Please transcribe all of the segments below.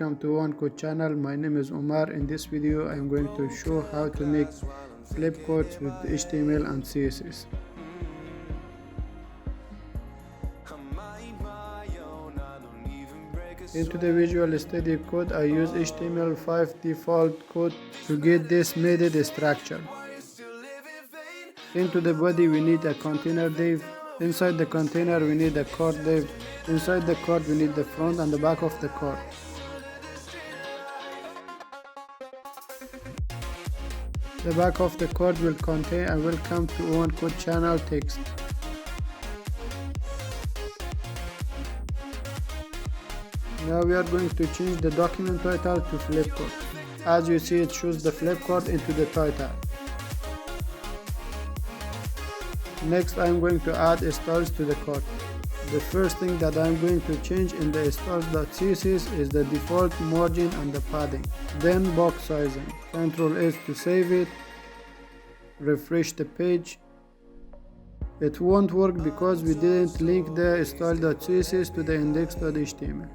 welcome to Worldcup channel. My name is Omar. In this video I am going to show how to make flip codes with HTML and CSS. Into the Visual Studio Code I use HTML5 default code to get this method structure. Into the body we need a container div. Inside the container we need a card div. Inside the card we need the front and the back of the card. The back of the card will contain a welcome to Worldcup channel text. Now we are going to change the document title to flip code. As you see, it shows the flip code into the title. Next I am going to add styles to the code. The first thing that I am going to change in the styles.css is the default margin and the padding. Then box sizing. Ctrl S to save it. Refresh the page. It won't work because we didn't link the style.css to the index.html.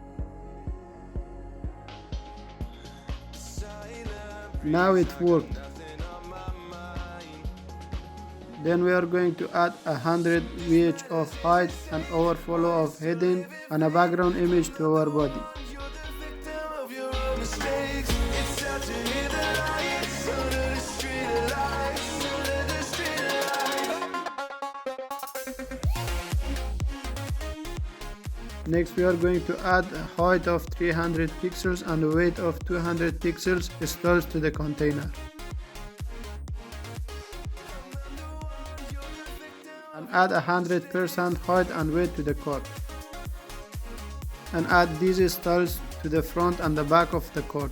Now it worked. Then we are going to add 100 VH of height, an overflow of heading, and a background image to our body. Next we are going to add a height of 300 pixels and a weight of 200 pixels styles to the container. And add 100% height and weight to the card. And add these styles to the front and the back of the card.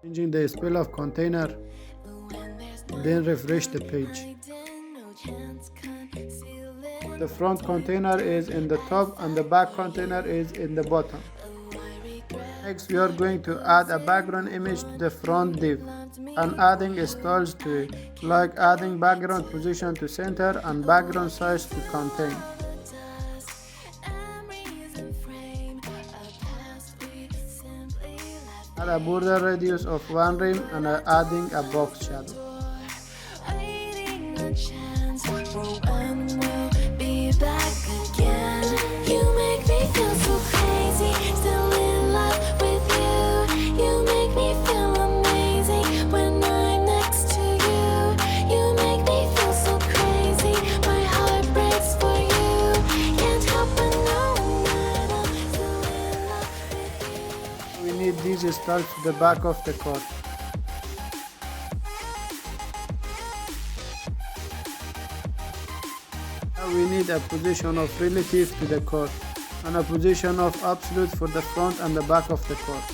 Changing the spell of container, then refresh the page. The front container is in the top and the back container is in the bottom. Next we are going to add a background image to the front div and adding styles to it, like adding background position to center and background size to contain. Add a border radius of 1 rem and adding a box shadow. These styles to the back of the card. Now we need a position of relative to the card and a position of absolute for the front and the back of the card.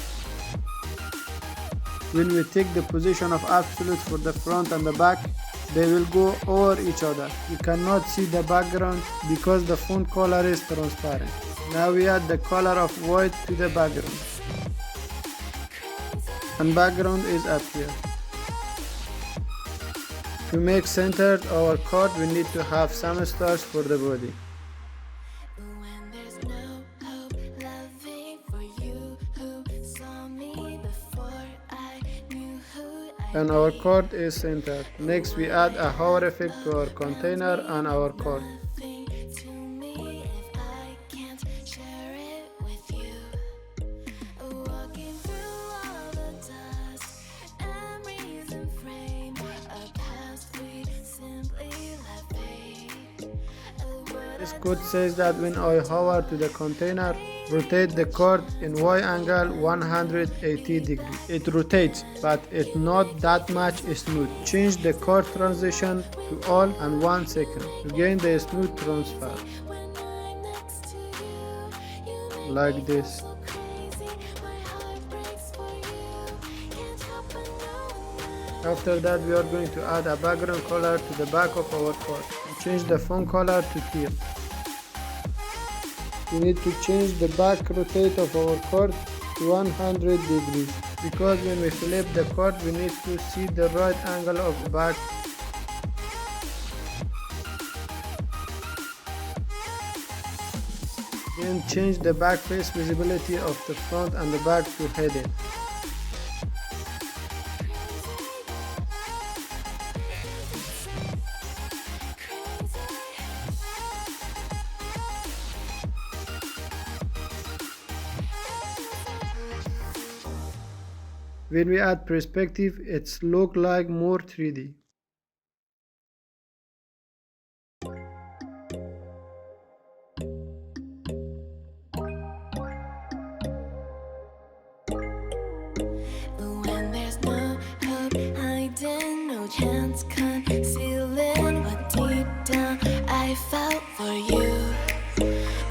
When we take the position of absolute for the front and the back, they will go over each other. You cannot see the background because the font color is transparent. Now we add the color of white to the background. And background is up here. To make centered our card, we need to have some stars for the body. And our card is centered. Next we add a hover effect to our container and our card. This code says that when I hover to the container, rotate the card in Y angle 180 degrees. It rotates, but it's not that much smooth. Change the card transition to all and 1 second to gain the smooth transfer. Like this. After that we are going to add a background color to the back of our card and change the font color to teal. we need to change the back rotate of our court to 100 degrees, because when we flip the court we need to see the right angle of the back. Then change the back face visibility of the front and the back to hidden. When we add perspective, it's look like more 3D. When there's no hope hiding, no chance concealing what deep down I felt for you.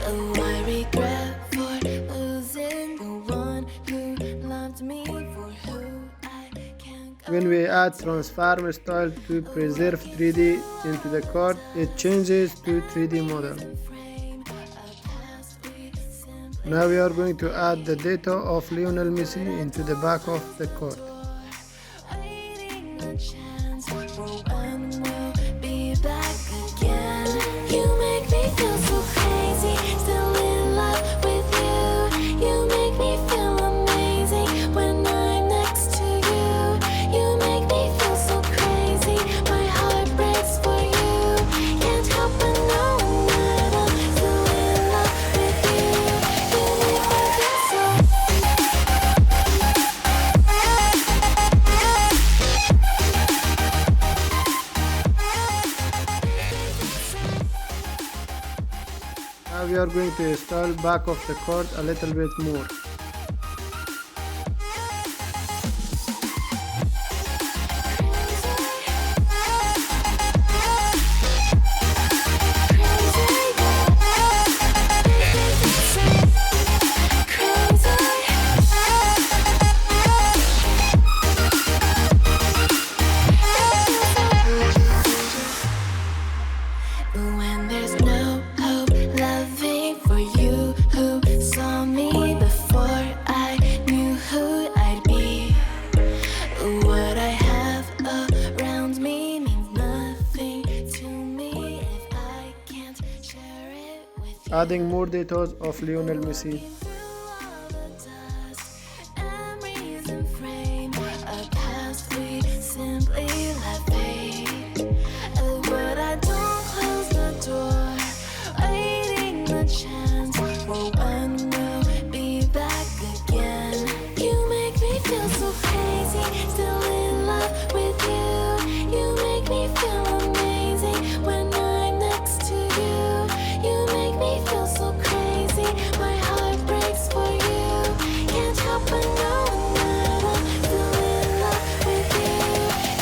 Oh, I regret for losing the one who loved me for who I can't go. When we add transform style to preserve 3D into the card, it changes to 3D model. Now we are going to add the data of Lionel Messi into the back of the card. Waiting a chance for when we'll be back again. You make me feel so crazy, still in love with you. You make me feel amazing when I'm next to you. You make me feel so crazy, my heart breaks for you. Can't help but know that I'm still in love with you. You make me feel so. Now we are going to style back of the card a little bit more. When there's no hope loving for you who saw me before I knew who I'd be. What I have around me means nothing to me if I can't share it with you. Adding more details of Lionel Messi. Memories and frame a past we simply let fade. But I don't close the door, waiting the chance for when we'll be back again. You make me feel so crazy, still in love with you. You make me feel amazing when I'm next to you. You make me feel so crazy, my heart breaks for you. Can't help but know that I'm still in love with you.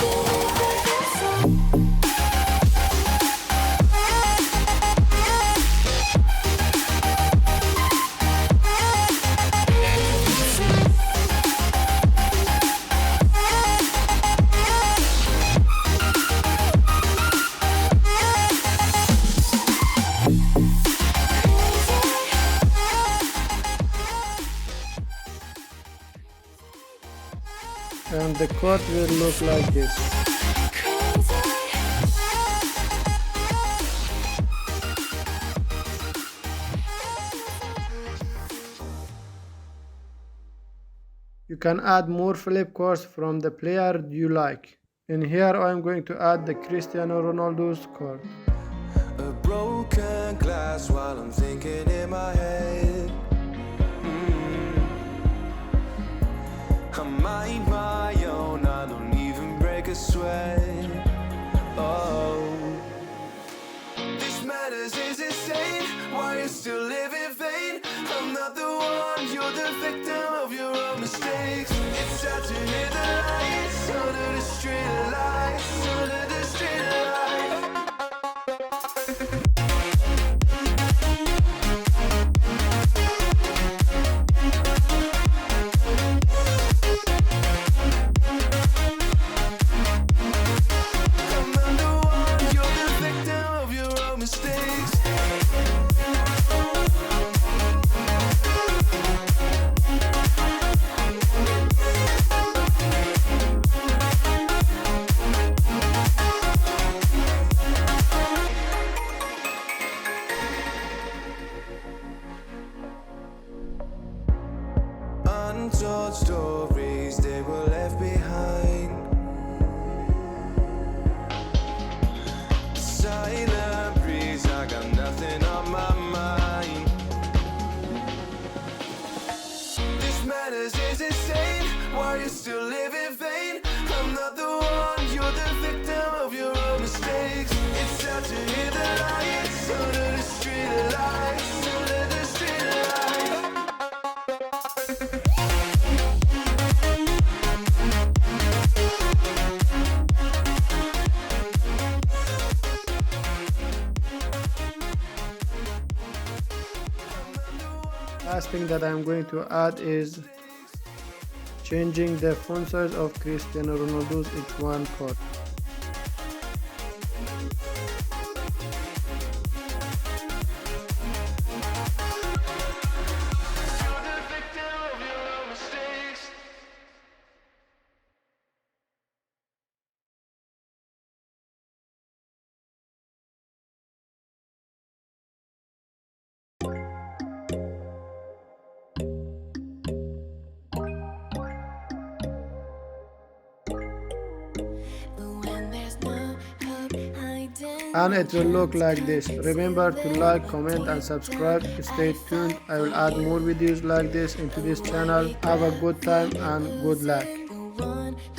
You make me feel so. And the card will look like this. You can add more flip cards from the player you like. And here I am going to add the Cristiano Ronaldo's card. A broken glass while I'm thinking in my head. I mind my own, I don't even break a sweat. Oh, this madness is insane. Why you still live in vain? I'm not the one, you're the victim of your own mistakes. It's sad to hear the lights under the street lights, under the street lights. are you still living vain? I'm not the one, you're the victim of your own mistakes. It's time to hear the lights under the street lights, under the street lights. Last thing that I'm going to add is changing the font size of Cristiano Ronaldo's H1 card. And it will look like this. Remember to like, comment and subscribe. Stay tuned, I will add more videos like this into this channel. Have a good time and good luck.